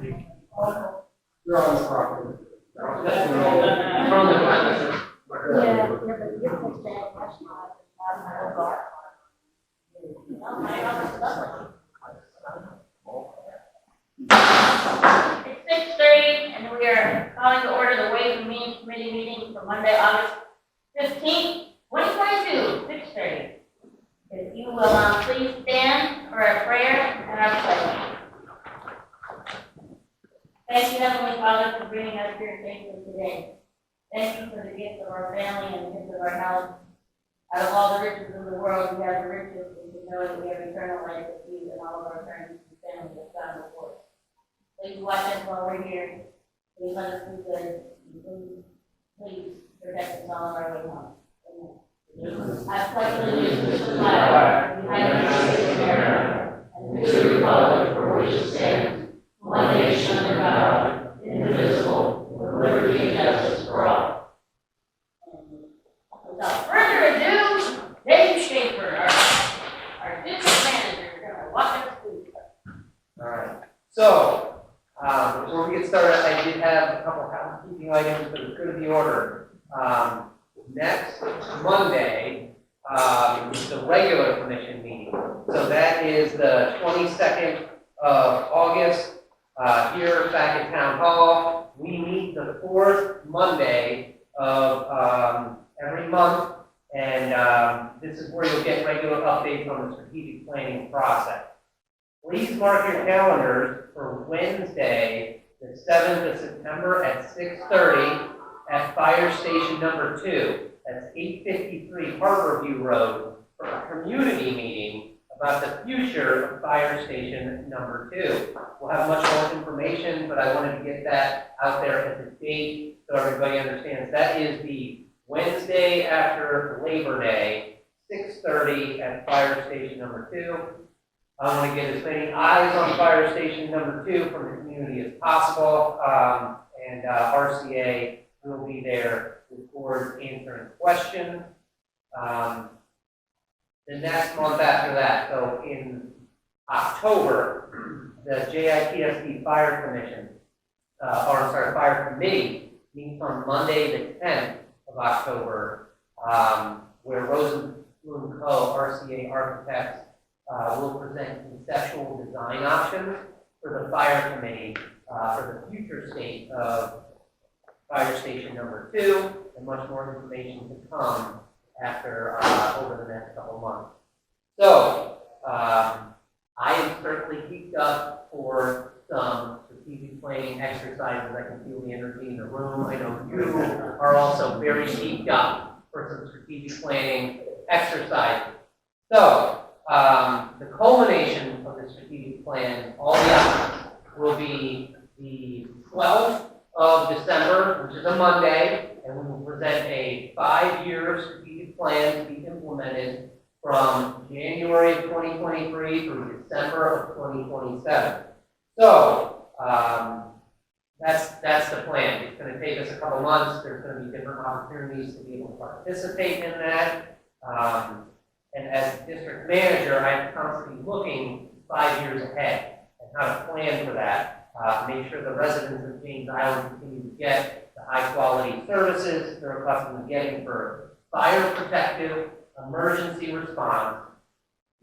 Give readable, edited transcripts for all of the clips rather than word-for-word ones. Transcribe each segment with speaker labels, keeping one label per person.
Speaker 1: You're on the property.
Speaker 2: Yeah, but you're supposed to have much more.
Speaker 3: It's 6:30, and we are calling to order the Ways and Means Committee meeting for Monday, August 15th, 2022, 6:30. If you will please stand for our prayer and our pledge. Thank you, Heavenly Father, for bringing us here safely today. Thank you for the gift of our family and the gift of our health. Out of all the riches of the world, we have the riches, and we know that we have eternal life with you and all of our friends and family that's gone before us. Please watch us while we're here. Please let us do good. Please protect us all on our way home. Amen. I pledge allegiance to the flag of the United States of America and to the republic for which it stands, one nation under God, indivisible, with liberty and justice for all. Without further ado, Dave Schaefer, our district manager, is going to walk us through this.
Speaker 4: All right. So, before we get started, I did have a couple of housekeeping items that are good to be ordered. Next Monday is the regular commission meeting. So that is the 22nd of August here back at Town Hall. We meet the fourth Monday of every month, and this is where you'll get regular updates on the strategic planning process. Please mark your calendars for Wednesday, the 7th of September at 6:30 at Fire Station Number 2. That's 853 Harborview Road for a community meeting about the future of Fire Station Number 2. We'll have much more information, but I wanted to get that out there at the date so everybody understands. That is the Wednesday after Labor Day, 6:30 at Fire Station Number 2. I want to get as many eyes on Fire Station Number 2 from the community as possible, and RCA will be there with board answering questions. The next month after that, so in October, the JIPSD Fire Commission, Fire Committee meets on Monday the 10th of October, where Rosenblum Co., RCA Architects, will present conceptual design options for the Fire Committee for the future state of Fire Station Number 2, and much more information to come after over the next couple months. So, I am certainly geeked up for some strategic planning exercises. I can feel the energy in the room. I know you are also very geeked up for some strategic planning exercises. So, the culmination of the strategic plan, all the outcomes, will be the 12th of December, which is a Monday, and we will present a 5-year strategic plan to be implemented from January of 2023 through December of 2027. So, that's the plan. It's going to take us a couple months. There's going to be different opportunities to be able to participate in that. And as district manager, I'm constantly looking 5 years ahead and how to plan for that. Make sure the residents of James Island continue to get the high-quality services they're accustomed to getting for fire protective, emergency response,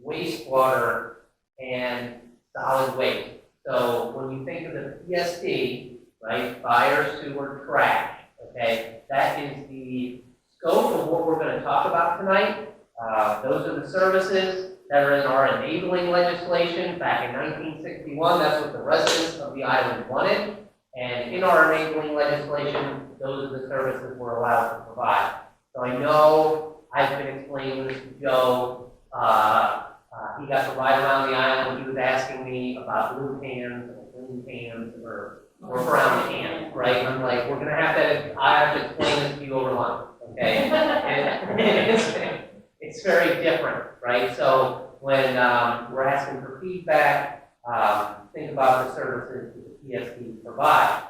Speaker 4: wastewater, and solid waste. So when you think of the PSD, right, fire, sewer, trash, okay, that is the scope of what we're going to talk about tonight. Those are the services that are in our enabling legislation back in 1961. That's what the residents of the island wanted. And in our enabling legislation, those are the services we're allowed to provide. So I know I've been explaining this to Joe. He got to ride around the island. He was asking me about blue cans or green cans or brown cans, right? And I'm like, I have to explain this to you over lunch, okay? And it's very different, right? So when we're asking for feedback, think about the services that the PSD provides.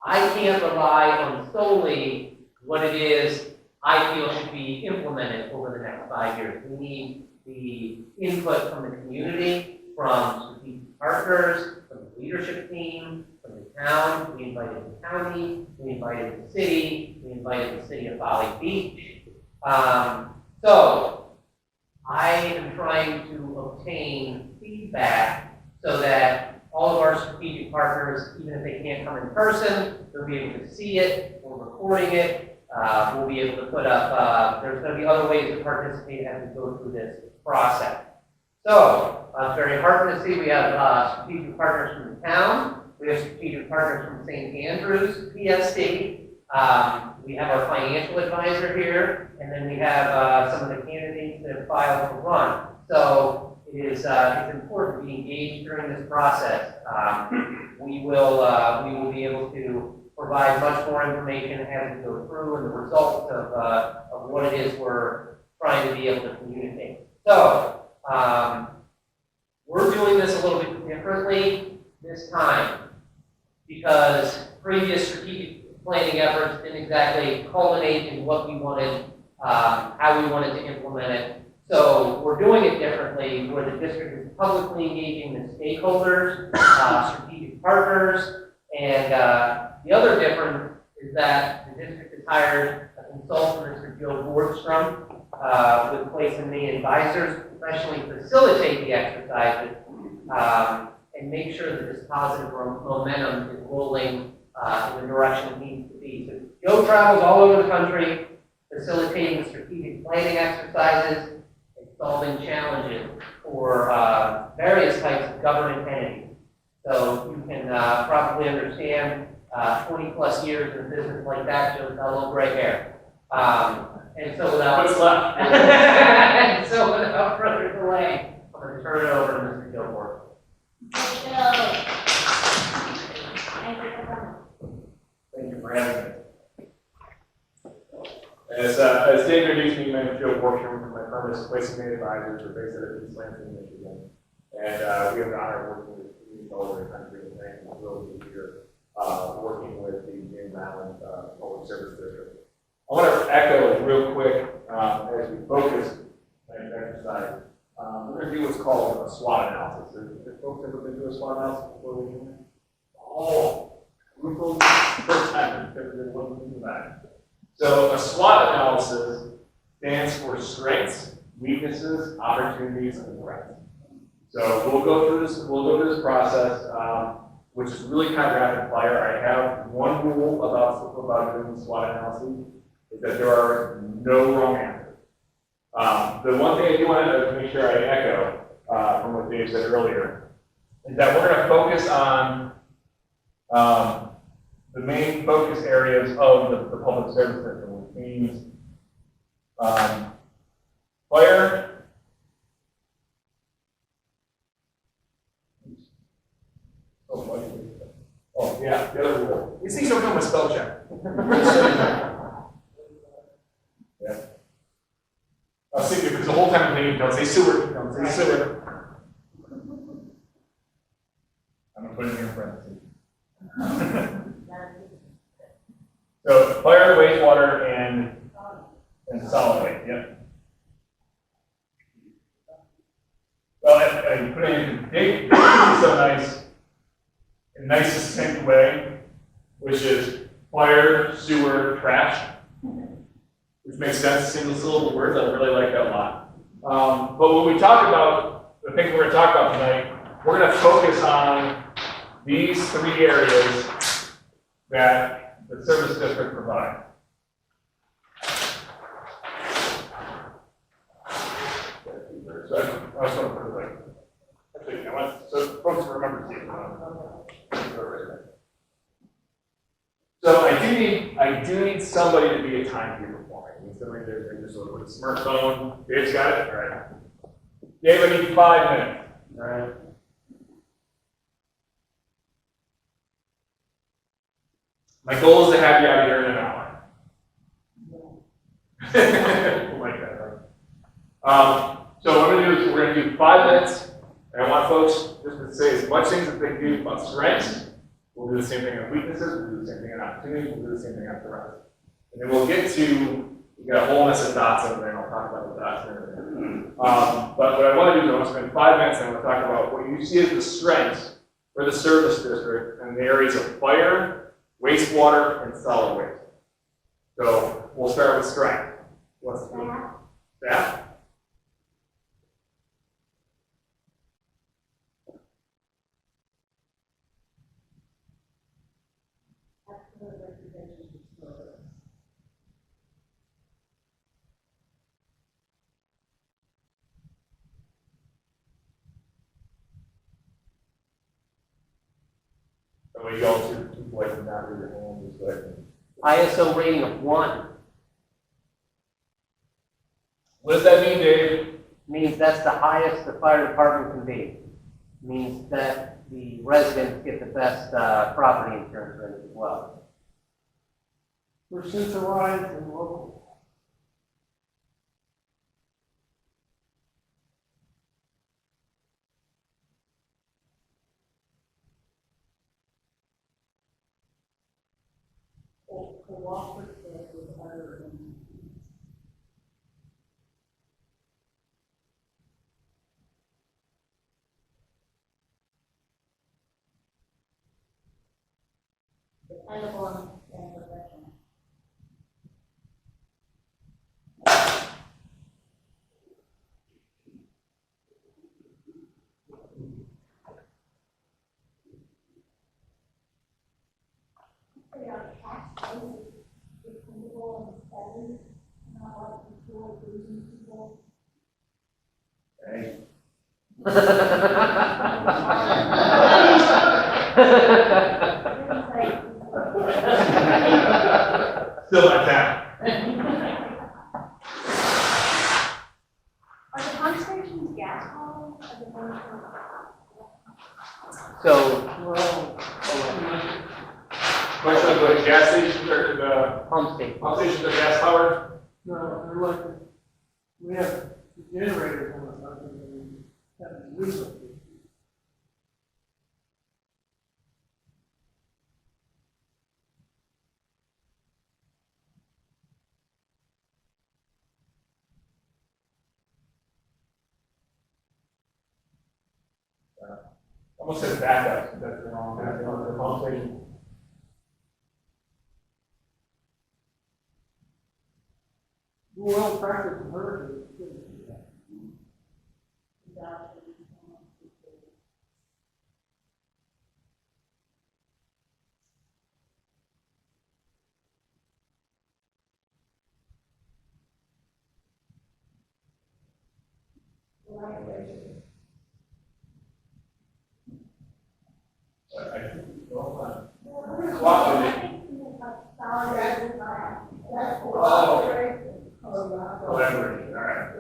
Speaker 4: I can't rely on solely what it is I feel should be implemented over the next 5 years. We need the input from the community, from strategic partners, from the leadership team, town, we invited the county, we invited the city, we invited the city of Valley Beach. So I am trying to obtain feedback so that all of our strategic partners, even if they can't come in person, they'll be able to see it, we're recording it, we'll be able to put up, there's going to be other ways to participate as we go through this process. So, I'm very heartened to see we have strategic partners from the town, we have strategic partners from St. Andrews, PSC, we have our financial advisor here, and then we have some of the candidates that have filed to run. So, it's important to be engaged during this process. We will be able to provide much more information as we go through and the results of what it is we're trying to be able to communicate. So, we're doing this a little bit differently this time because previous strategic planning efforts didn't exactly culminate in what we wanted, how we wanted to implement it. So we're doing it differently where the district is publicly engaging the stakeholders, strategic partners, and the other difference is that the district has hired a consultant, Mr. Joe Bordstrom, with place and the advisors professionally facilitate the exercises and make sure that this positive momentum is rolling in the direction it needs to be. So Joe travels all over the country, facilitating strategic planning exercises and solving challenges for various types of government entities. So you can probably understand 20 plus years in a business like that, Joe's got a little gray hair. And so without further delay, I'm going to turn it over to Mr. Gilmore.
Speaker 1: Thank you for having me. As Dave introduced me, my name is Joe Borsham from my firm is Placing Advisors. We're based out of East Lansing, Michigan. And we have the honor of working with communities all over the country and I'm thrilled to be here working with the James Island Public Service District. I want to echo real quick as we focus on this exercise. We're going to do what's called a SWOT analysis. Have folks ever been to a SWOT analysis before we do that? Oh, first time I've looked into that. So a SWOT analysis stands for strengths, weaknesses, opportunities, and threats. So we'll go through this process, which is really kind of rapid fire. I have one rule about doing SWOT analysis. Is that there are no wrong answers. The one thing I do want to make sure I echo from what Dave said earlier is that we're going to focus on the main focus areas of the public service system, which means fire, oh yeah, the other rule. These things don't come with spell check. Yeah. I was thinking, because the whole time I'm thinking, don't say sewer, don't say sewer. I'm going to put it in parentheses. So, fire, wastewater, and solid waste, yep. Well, I put it in Dave so nice, in a nice, succinct way, which is fire, sewer, trash. Which makes sense, single syllable words. I really like that a lot. But when we talk about the things we're going to talk about tonight, we're going to focus on these three areas that the service district provides. So I just want to put it like, actually, I want so folks remember to see it. So I do need somebody to be a timekeeper for me. Somebody there just with a smartphone. Dave's got it? All right. Dave, I need 5 minutes. All right. My goal is to have you out here in an hour. Like that, right? So what we're going to do is we're going to do 5 minutes, and I want folks just to say as much things as they can do about strengths. We'll do the same thing on weaknesses, we'll do the same thing on opportunities, we'll do the same thing on threats. And then we'll get to, we've got a whole mess of dots over there, and I'll talk about the dots in a minute. But what I want to do is I want to spend 5 minutes and I want to talk about what you see as the strengths for the service district in the areas of fire, wastewater, and solid waste. So we'll start with strength. What's the staff? So we go to people like not raise your hand, just like.
Speaker 4: ISO rating of 1
Speaker 1: What does that mean, Dave?
Speaker 4: means that's the highest the fire department can be. Means that the residents get the best property insurance rate as well.
Speaker 5: For centralized and local. Cooperative with other entities.
Speaker 3: Dependable and professional.
Speaker 2: They are tax dependable and steady, not like people losing people.
Speaker 1: Hey. Still like that.
Speaker 2: Are the pump stations gas powered? Are they going
Speaker 4: So,
Speaker 1: Question of the gas stations or the
Speaker 4: pump station.
Speaker 1: pump stations are gas powered?
Speaker 5: No, they're like, we have generators on the side and we have diesel.
Speaker 1: Almost said backup, that's the wrong, that's the pump station.
Speaker 5: Well, practice and hurricanes.
Speaker 1: Collaboration, all right.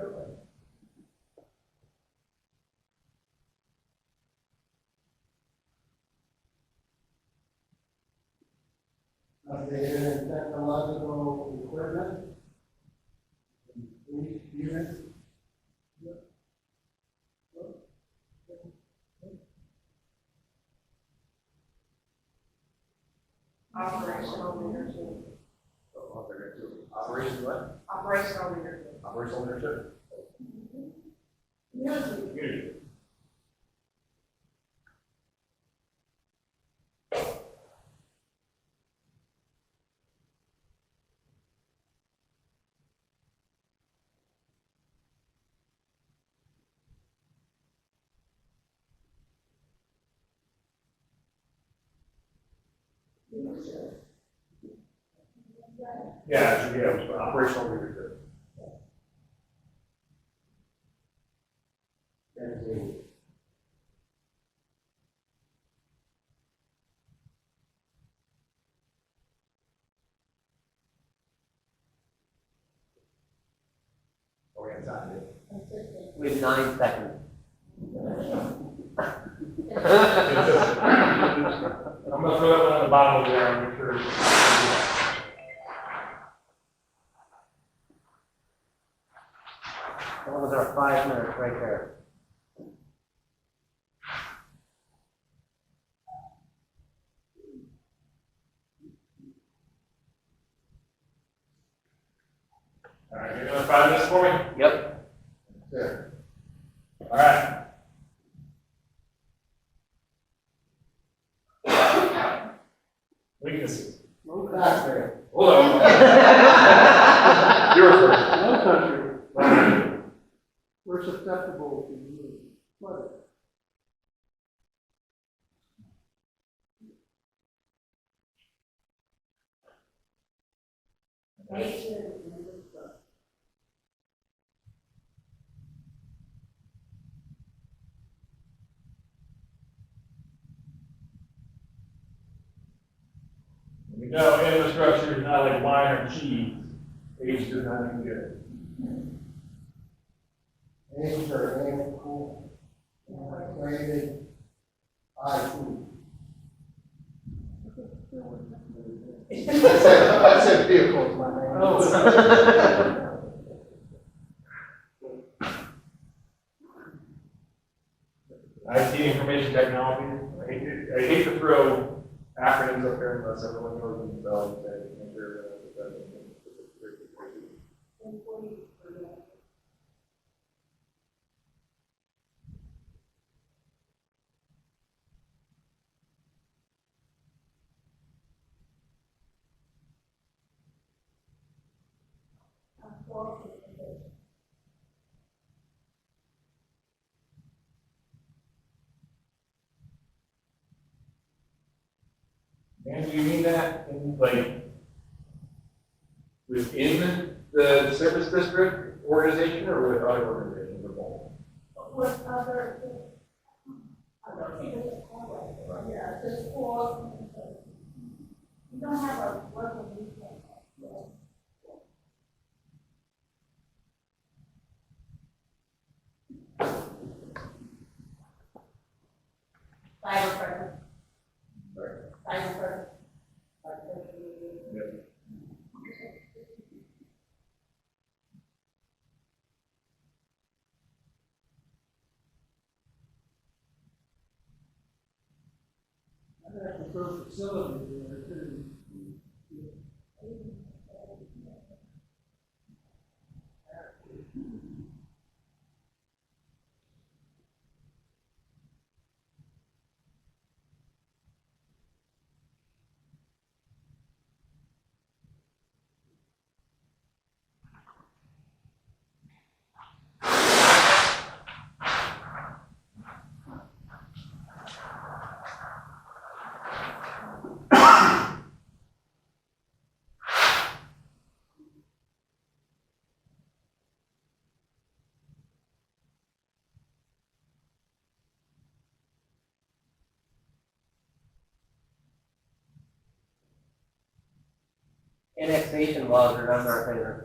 Speaker 5: Updated and technological equipment. Each unit.
Speaker 6: Operational leadership.
Speaker 1: Operation what?
Speaker 6: Operational leadership.
Speaker 1: Operational leadership? Community. Yeah, operational leadership. Oh, we have time,
Speaker 4: We have 9 seconds.
Speaker 1: I'm gonna throw that one on the bottom of there and make sure.
Speaker 4: That was our 5 minutes right there.
Speaker 1: All right, you another 5 minutes for me?
Speaker 4: Yep.
Speaker 1: Sure. All right. Weaknesses.
Speaker 5: Low
Speaker 7: That's
Speaker 5: country.
Speaker 7: fair.
Speaker 1: Hold on. You're first.
Speaker 5: Low country. We're susceptible to flooding.
Speaker 1: We know infrastructure is not like wine or cheese. Age does not mean good.
Speaker 7: Age or age cool. Rated I2. I said vehicles, my man.
Speaker 1: IT, information technology. I hate to throw acronyms up there unless everyone knows them themselves. And make sure everyone knows what that means. And do you mean that in, like, within the service district organization or with other organizations or both?
Speaker 2: With other, yeah, just for, you don't have a working weekend.
Speaker 3: Cyber presence. Cyber presence.
Speaker 5: I have to throw facilities in there too.
Speaker 4: Annexation laws are not in our favor.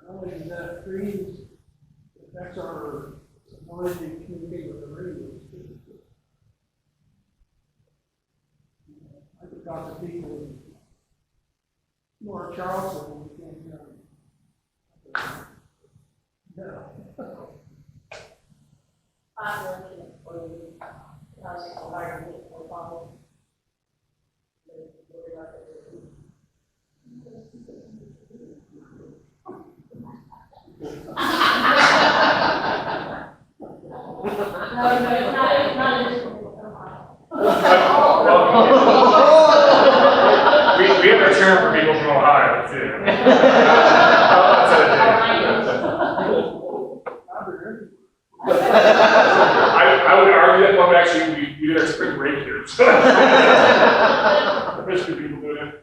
Speaker 5: Not only does that freeze, it affects our ability to communicate with the radios too. I could talk to people in North Charleston, we can't hear them. No.
Speaker 3: Population employees, housing, hard to meet, no problem. No, it's not an issue.
Speaker 1: We have a term for people from Ohio, too. I would argue that one actually, we did our spring break here, so. There's good people doing it.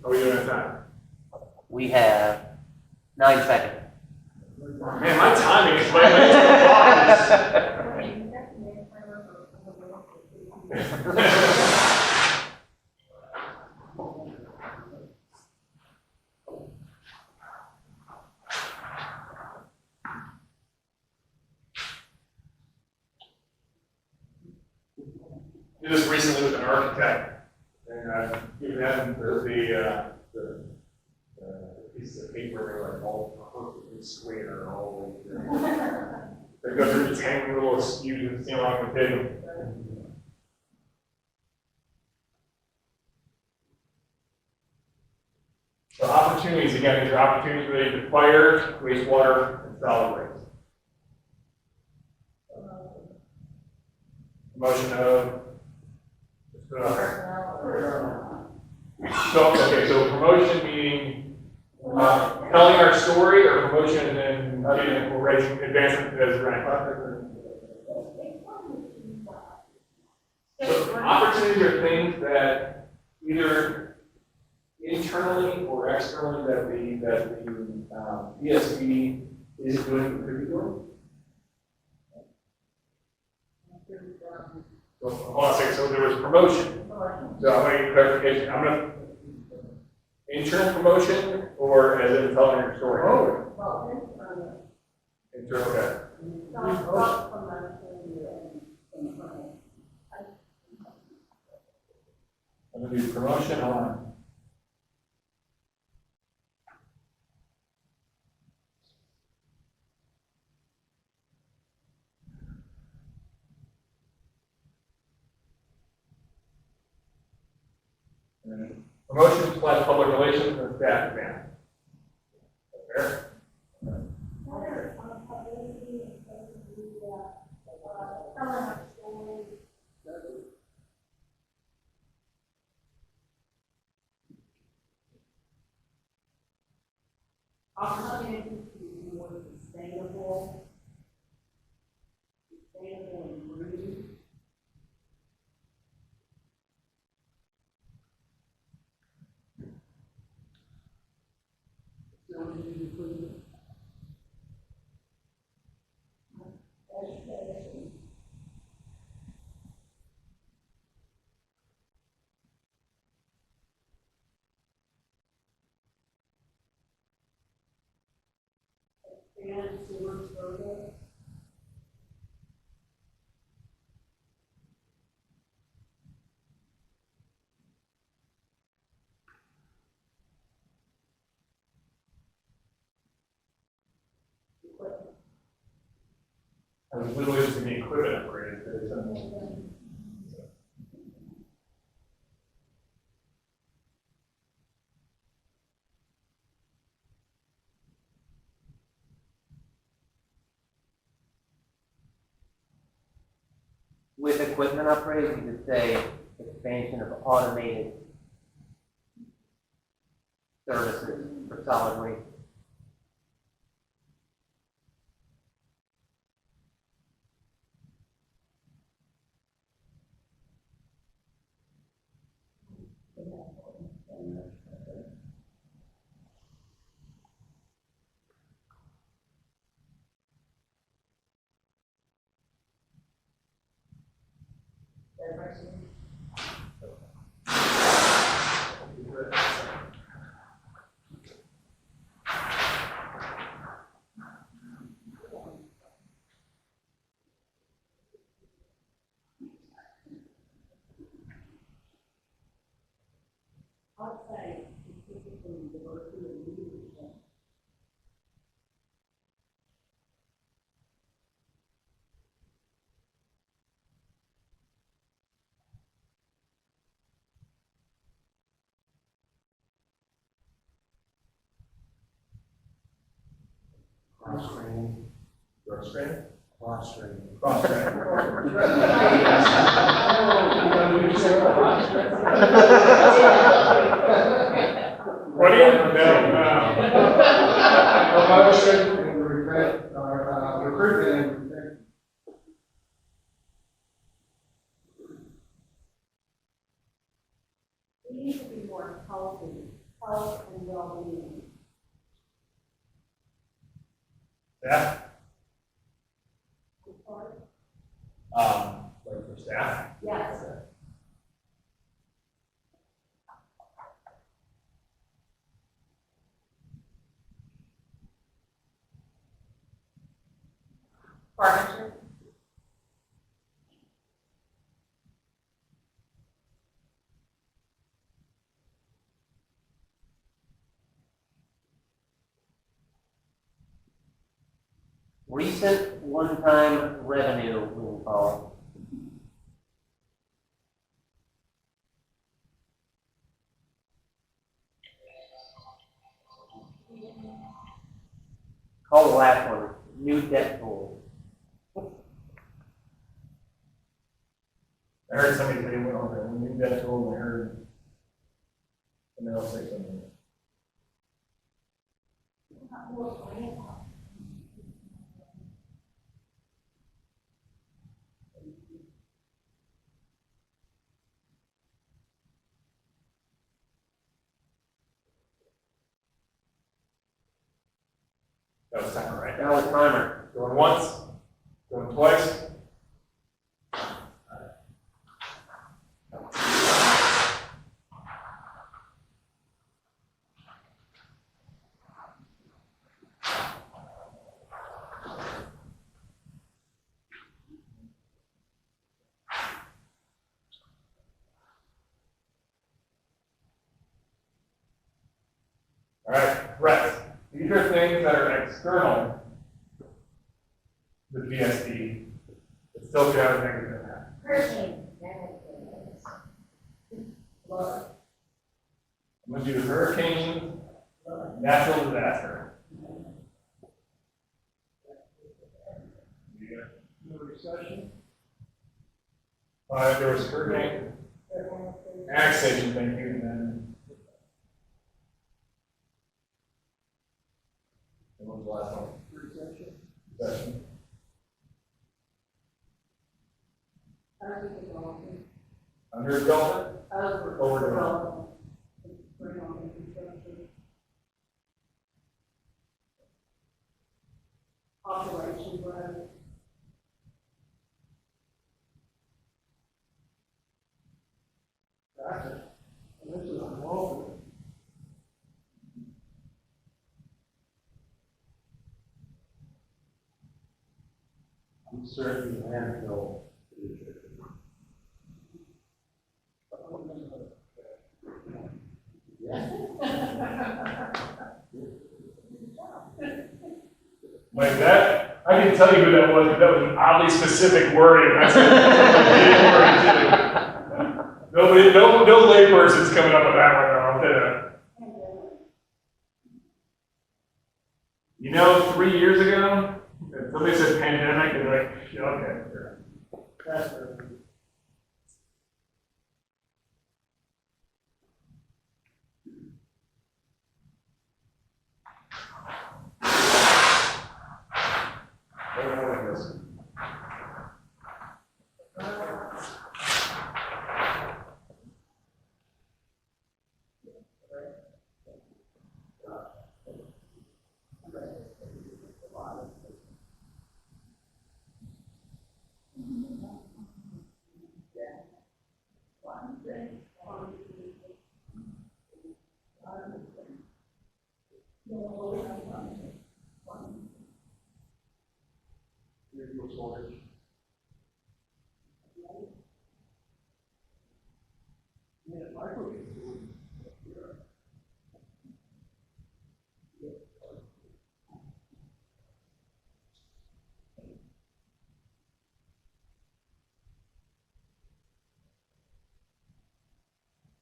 Speaker 1: How are we doing on time?
Speaker 4: We have 9 seconds.
Speaker 1: Man, my timing is like did this recently with an architect, and given them the piece of paper, they're like all perfectly square all the way through. They go through these tiny little skews and see how long it would take them. So opportunities, again, these are opportunities related to fire, wastewater, and solid waste. Motion of. So promotion meaning telling our story, or promotion and then we're raising advancement as rank. So opportunities are things that either internally or externally that the ESB is doing or could be doing. So, hold on a second. So there was promotion. So I'm going to get clarification. I'm going to internal promotion or as in telling your story. Internal. Okay. I'm going to do promotion on. Promotion / public relations and staff advance. Fair?
Speaker 2: Opportunities to be more sustainable and green.
Speaker 5: Facilities improvement.
Speaker 2: And sewer service.
Speaker 1: I was literally just going to be equipment upgrades. But it's
Speaker 4: With equipment upgrades, you could say expansion of automated services for solid waste.
Speaker 2: I'd say specifically diversity of leadership.
Speaker 7: Cross training.
Speaker 1: Cross training.
Speaker 7: Cross training.
Speaker 1: Cross training. What do you know?
Speaker 7: Promotion and recruitment and
Speaker 2: We need to be more healthy, health and well-being.
Speaker 1: Staff. Like for staff.
Speaker 2: Yes.
Speaker 6: Partnership.
Speaker 4: Recent one-time revenue windfall. Call the last one, new debt pool.
Speaker 1: I heard somebody say, well, when you got told, I heard, and they'll say something. That was timer, right?
Speaker 4: That was timer.
Speaker 1: Going once, going twice. All right, threats. These are things that are external to the VSD, but still could have a negative impact.
Speaker 3: Hurricane.
Speaker 1: I'm going to do hurricane, natural disaster.
Speaker 5: No recession.
Speaker 1: There was hurricane, annexation, thank you, and then what was the last one?
Speaker 5: Recession.
Speaker 1: Recession. Underdevelopment? Overdevelopment.
Speaker 5: Population growth. Gotcha. This is involved.
Speaker 7: Uncertain landfill.
Speaker 1: Like that, I can tell you who that was, but that was an oddly specific wording. That's Nobody, no layperson's coming up with that one, I'll tell you. You know, 3 years ago, if somebody said pandemic, they'd be like, yeah, okay, sure.
Speaker 5: That's perfect.
Speaker 1: What do I like this?
Speaker 5: Vehicle storage. Yeah, micro storage.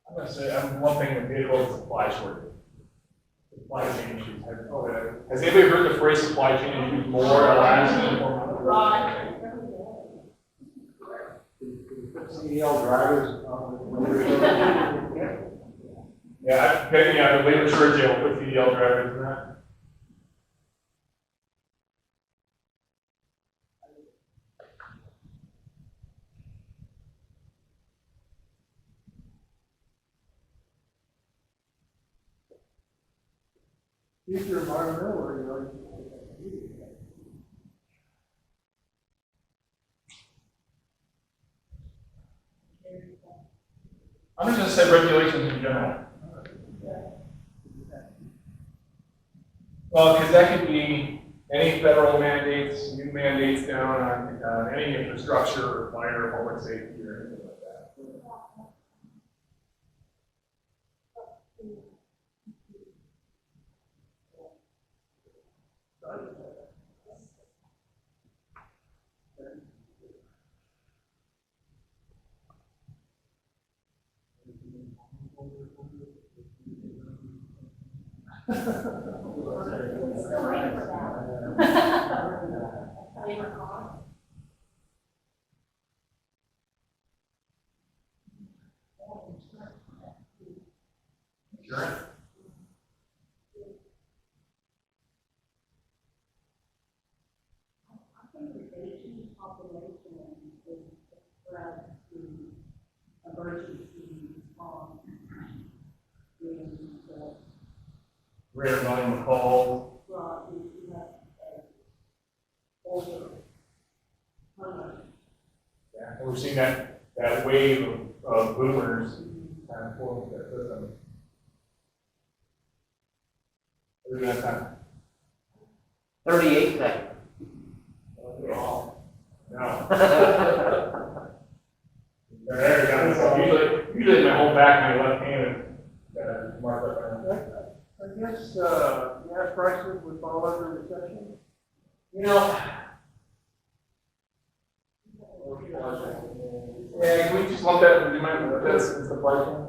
Speaker 1: I'm going to say, I'm lumping the vehicle supply shortage. Supply chain issues. Has anybody heard the phrase supply chain issues more or less?
Speaker 7: CDL drivers.
Speaker 1: Yeah, the labor shortage, yeah, we'll put CDL drivers in that.
Speaker 5: Future environmental regulations.
Speaker 1: I'm just going to say regulations in general. Well, because that could be any federal mandates, new mandates down on any infrastructure or fire or public safety or anything like that.
Speaker 2: Still waiting for that. Favorite car?
Speaker 1: Insurance?
Speaker 2: I think the aging population is spread to emergency response.
Speaker 1: Rare volume of calls. Yeah, and we've seen that wave of boomers kind of pulling that system. What are we gonna time?
Speaker 4: 38 seconds.
Speaker 1: No. There you go. So usually my whole back, my left hand is marked up there.
Speaker 5: I guess, gas prices would fall under recession.
Speaker 1: You know. Yeah, can we just lump that, do you mind with this, it's the supply chain?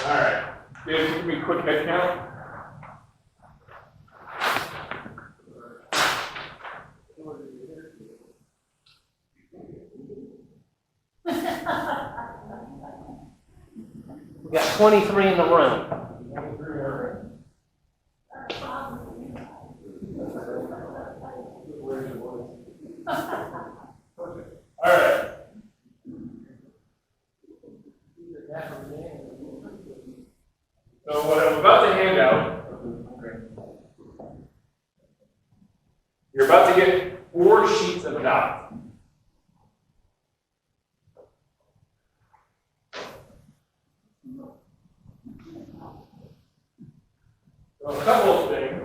Speaker 1: All right, Dave, give me a quick head count.
Speaker 4: We got 23 in the room.
Speaker 1: All right. So what I'm about to hand out, you're about to get 4 sheets of dots. So a couple of things.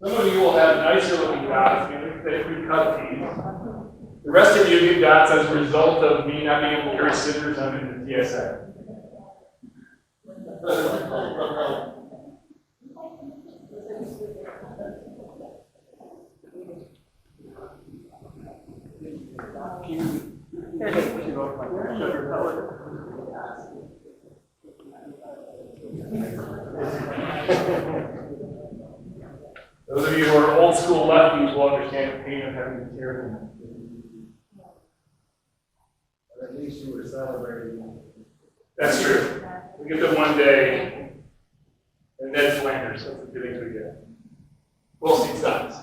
Speaker 1: Some of you will have nicer looking dots, if we cut these. The rest of you get dots as a result of me not being able to carry scissors under the TSA. Those of you who are old school lefties will understand the pain of having to tear them.
Speaker 7: But at least you were celebrating.
Speaker 1: That's true. We get to one day, and Ned Flanders, that's the things we get. We'll see signs.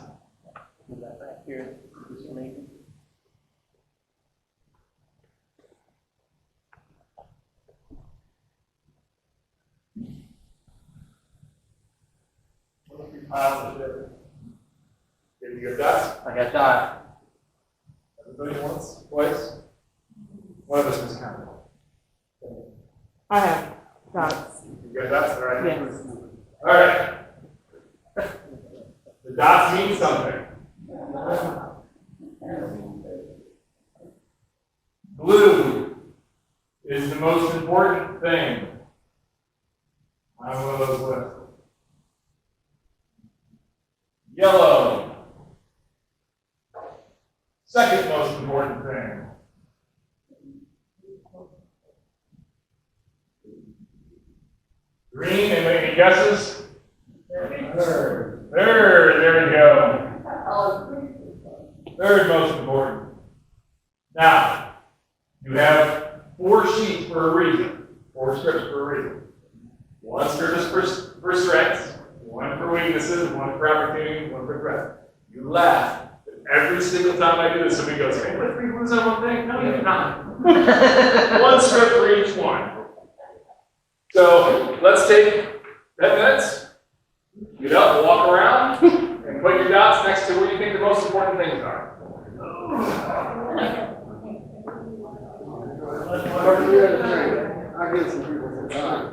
Speaker 1: Piles of shit. Did you get dots?
Speaker 4: I got that.
Speaker 1: Everybody once, twice? One of us miscounted.
Speaker 6: I have dots.
Speaker 1: You got dots, all right?
Speaker 6: Yes.
Speaker 1: All right. The dots mean something. Blue is the most important thing on one of those lists. Yellow, second most important thing. Green, anybody any guesses? Third, there we go. Third most important. Now, you have 4 sheets for a reason, 4 scripts for a reason. 1 script is for strengths, 1 for weaknesses, 1 for opportunity, 1 for threats. You laugh. Every single time I do this, somebody goes, hey, what if we lose on one thing? No, you're not. 1 script for each one. So let's take 10 minutes, get up and walk around, and put your dots next to where you think the most important things are.
Speaker 7: I'll give some people some time.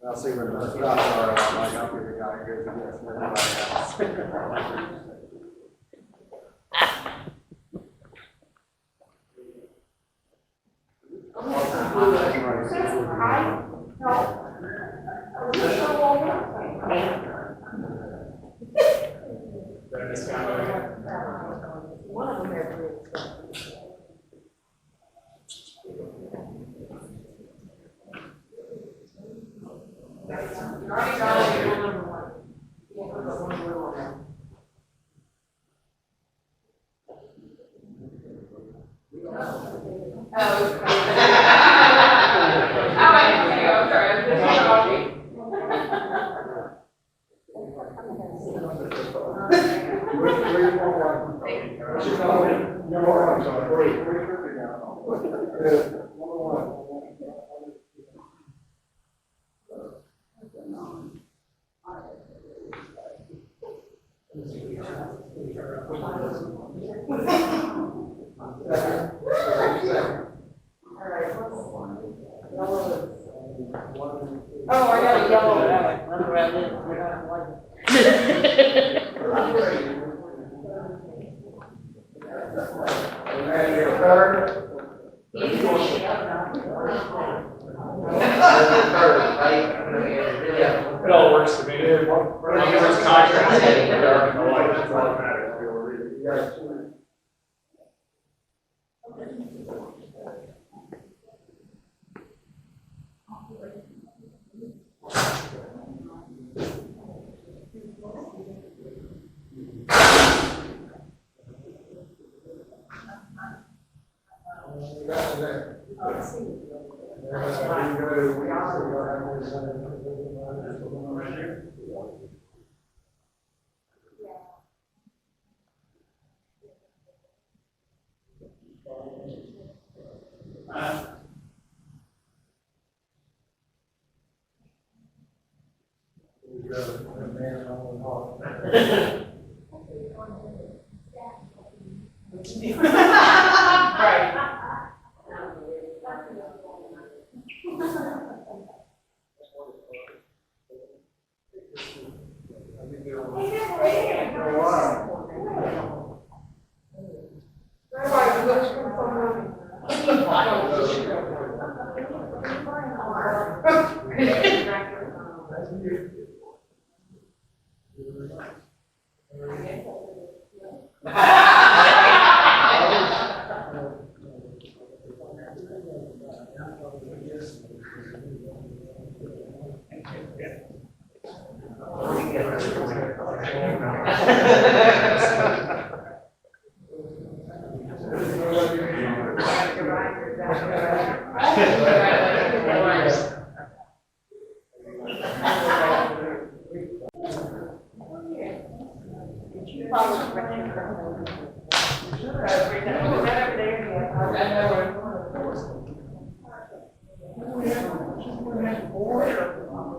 Speaker 7: I'll see where the dots are. Like, I'll give the guy who goes against everybody else.
Speaker 6: Oh, I got a yellow bag. That's where I live. You're not like
Speaker 7: And your third?
Speaker 1: It all works to me. As long as it's contracted, it's dark and the light, it's automatic. We will read it.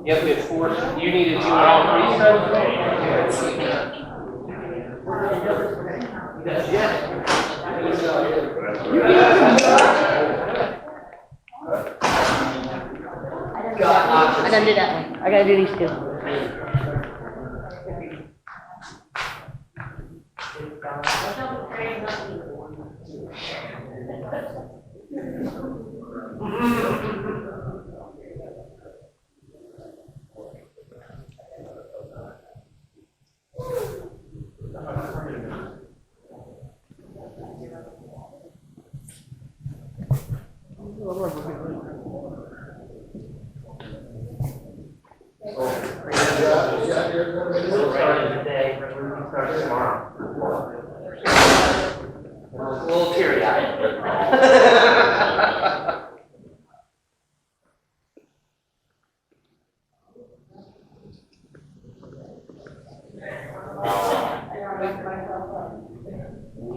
Speaker 4: Yep, we have 4. You needed 2 on all 3, so?
Speaker 6: I gotta do that one. I gotta do these two.
Speaker 4: Starting today, starting tomorrow. A little teary-eyed.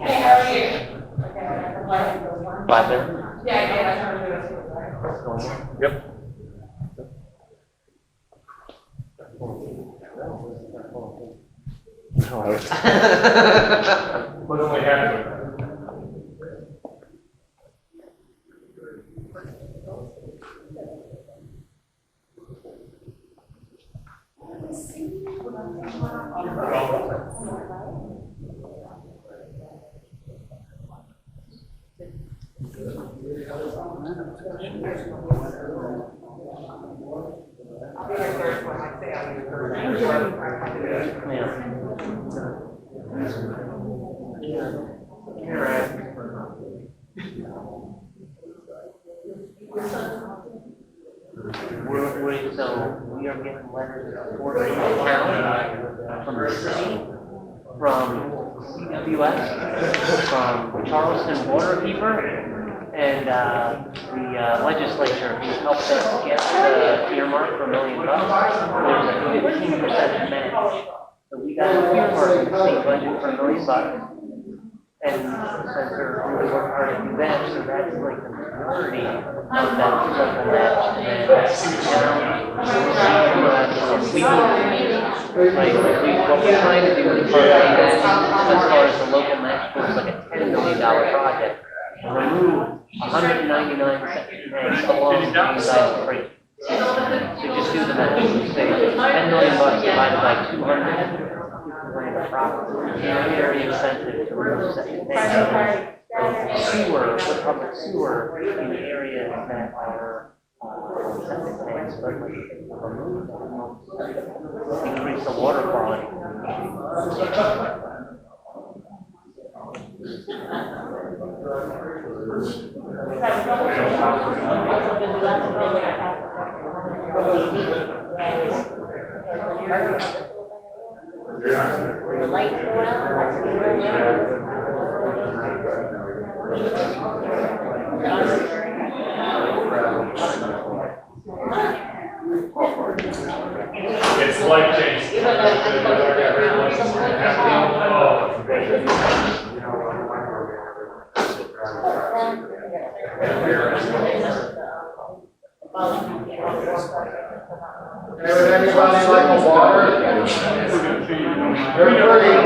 Speaker 3: Hey, how are you?
Speaker 4: 5:30.
Speaker 1: Yep. What only happened?
Speaker 4: So we are getting letters of support from the town, from the city, from CWS, from Charleston Waterkeeper, and the legislature who helped us get the earmark for $1 million. There's a 15% match. So we got an earmark in the state budget for $1 million. And Spencer really worked hard to do that, so that's like the majority of that match. And what we're trying to do is part of that, as far as the local match pool, is like a $10 million project. Remove 199 septic tanks along the United Freight. So just do the math. Say $10 million divided by 200. Very expensive to remove septic tanks. Sewer, the public sewer in areas that are septic tanks, but remove them, increase the water quality.
Speaker 3: The lights go out.
Speaker 1: It's life changing.
Speaker 7: Hey, would anybody like a water? They're free.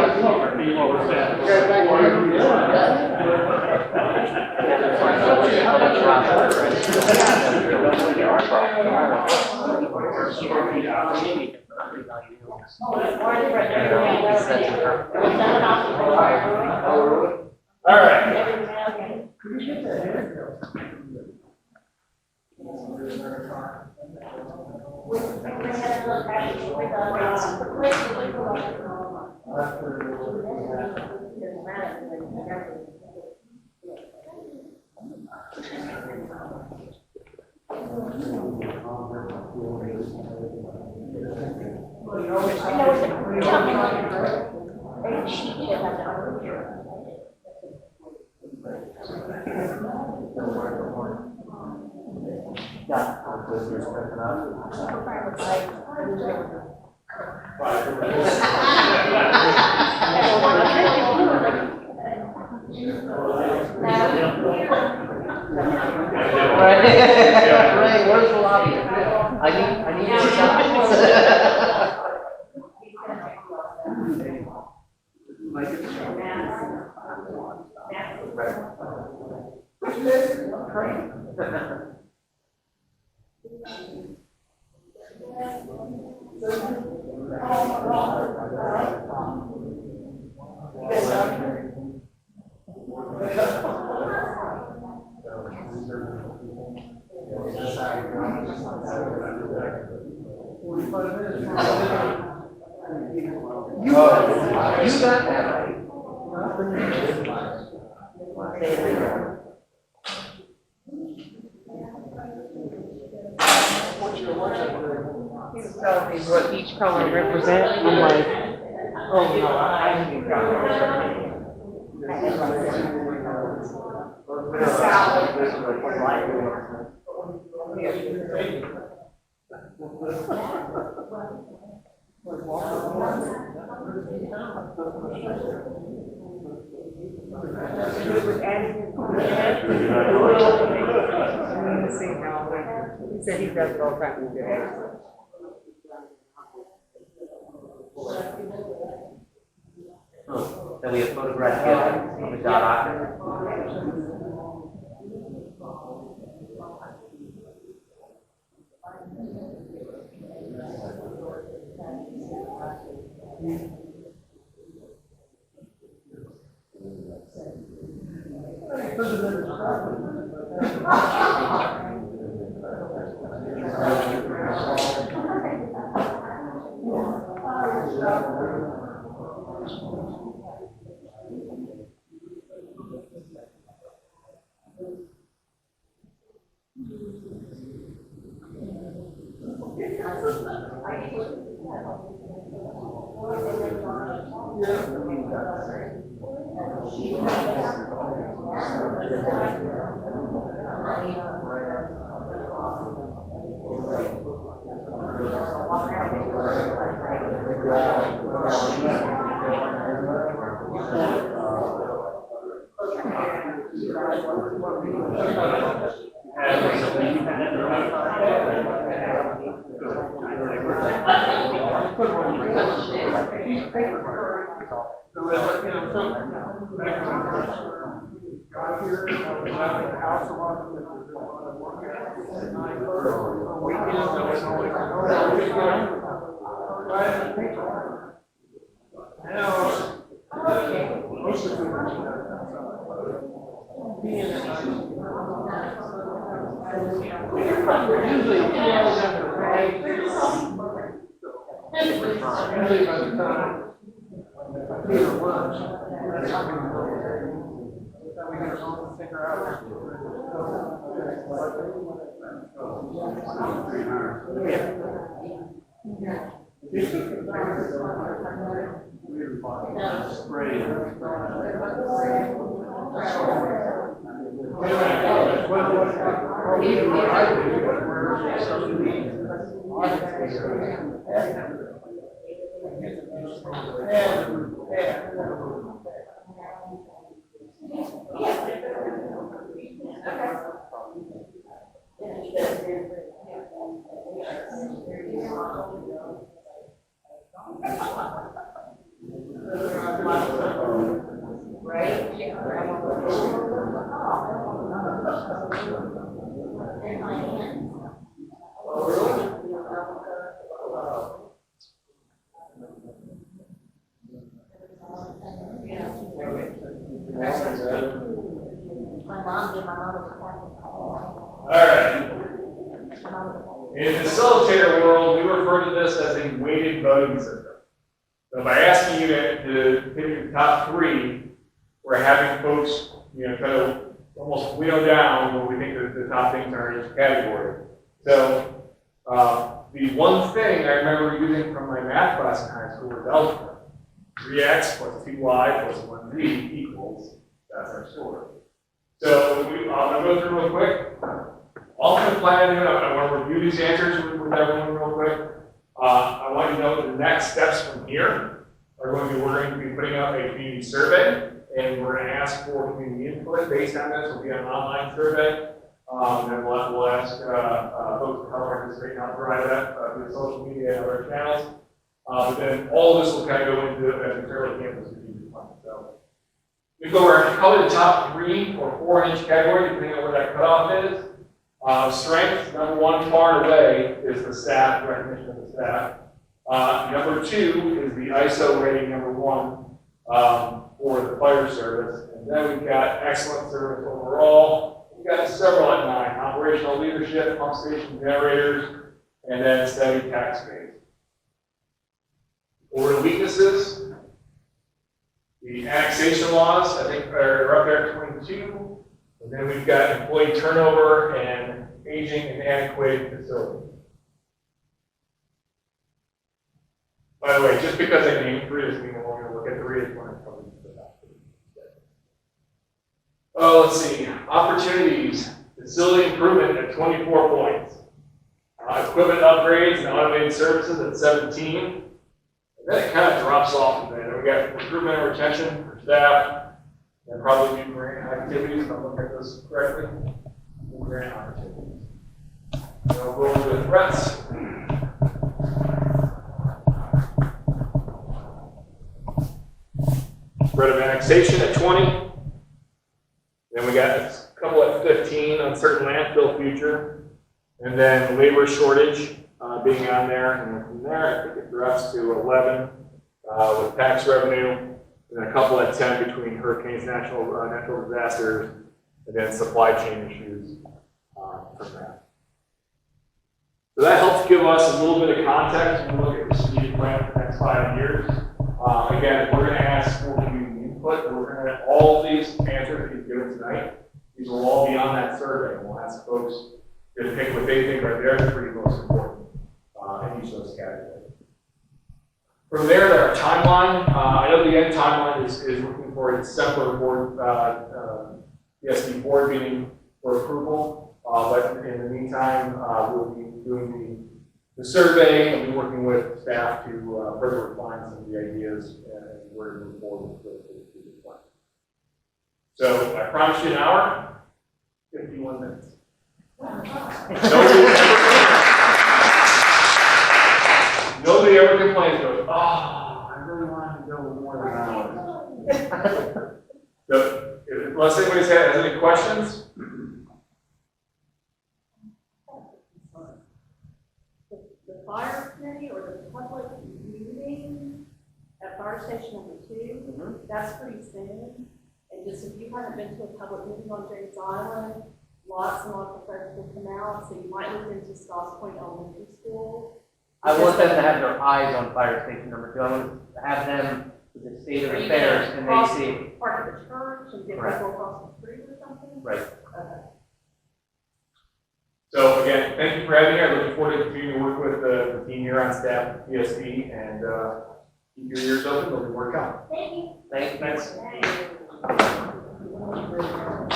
Speaker 7: Okay, thank you.
Speaker 1: All right.
Speaker 4: Ray, where's the lobby? I need more shots. You got that right.
Speaker 6: He was telling me what each color represents. I'm like, oh no, I haven't even got it. It was added he said he does it all the time.
Speaker 4: Then we have photographed together of the dot opera.
Speaker 5: Got here, left the house a lot, because there's a lot of work at night, or weekends, so it's always, now, most of them being usually 12 after 5. Usually by the time I pay for lunch, that's how we get home and figure out.
Speaker 1: All right. In the facilitator world, we refer to this as a weighted voting system. So by asking you to pick your top three, we're having folks, try to almost winnow down what we think the top things are in each category. So the one thing I remember using from my math class in high school was algebra. 3x plus 2y plus 1z equals, that's our score. So I'm going to go through real quick. All I'm planning to do, I want to review these answers with everyone real quick. I want you to know the next steps from here are we're going to be putting out a community survey, and we're going to ask for community input based on this. It'll be an online survey. And we'll ask folks to help participate and help provide that through social media and other channels. But then all of this will kind of go into an internal campus strategic plan. So we go over probably the top 3 or 4 in each category, depending on where that cutoff is. Strength, number 1 far and away, is the staff, recognition of the staff. Number 2 is the ISO rating, number 1, for the fire service. And then we've got excellent service overall. We've got several at 9, operational leadership, pump station generators, and then steady tax base. Over to weaknesses, the annexation laws, I think, are up there at 22. And then we've got employee turnover and aging and antiquated facilities. By the way, just because I named 3 doesn't mean we're going to look at 3 as one. Oh, let's see. Opportunities. Facility improvement at 24 points. Equipment upgrades and automated services at 17. And then it kind of drops off a bit. We got recruitment and retention for staff. And probably new grant activities, if I'm looking at this correctly. New grant opportunities. So we'll go over the threats. Threat of annexation at 20. Then we got a couple at 15, uncertain landfill future. And then labor shortage being on there. And from there, I think it drops to 11 with tax revenue. And then a couple at 10 between hurricanes, natural disasters, and then supply chain issues from that. So that helps give us a little bit of context when we look at the strategic plan for the next 5 years. Again, we're going to ask for community input, and we're going to all of these answers that you've given tonight. These will all be on that survey, and we'll ask folks to pick what they think are their 3 most important. From there, our timeline, I know the end timeline is looking for a December board, ESD board meeting for approval. But in the meantime, we'll be doing the survey and be working with staff to further refine some of the ideas and where to move forward with the plan. So I promised you an hour, 51 minutes. Nobody ever complains, goes, oh, I really wanted to go more than an hour. So, unless anybody has any questions?
Speaker 8: The fire committee or the public meeting at fire station number 2, that's pretty soon. And just if you haven't been to a public meeting on James Island, lots and lots of folks will come out, so you might look into Scotts Point Elementary School.
Speaker 4: I want them to have their eyes on fire station number 2. I want to have them with the state of
Speaker 8: Are you
Speaker 4: affairs
Speaker 8: gonna
Speaker 4: and
Speaker 8: cross
Speaker 4: they see.
Speaker 8: Part of the church and get
Speaker 4: Right.
Speaker 8: people across the street or something?
Speaker 4: Right.
Speaker 8: Okay.
Speaker 1: So again, thank you for having me here. Looking forward to continuing to work with the team here on staff at PSP and keep your ears open. There'll be more to come.
Speaker 3: Thank you.
Speaker 4: Thanks.
Speaker 1: Thanks.
Speaker 3: Thank you.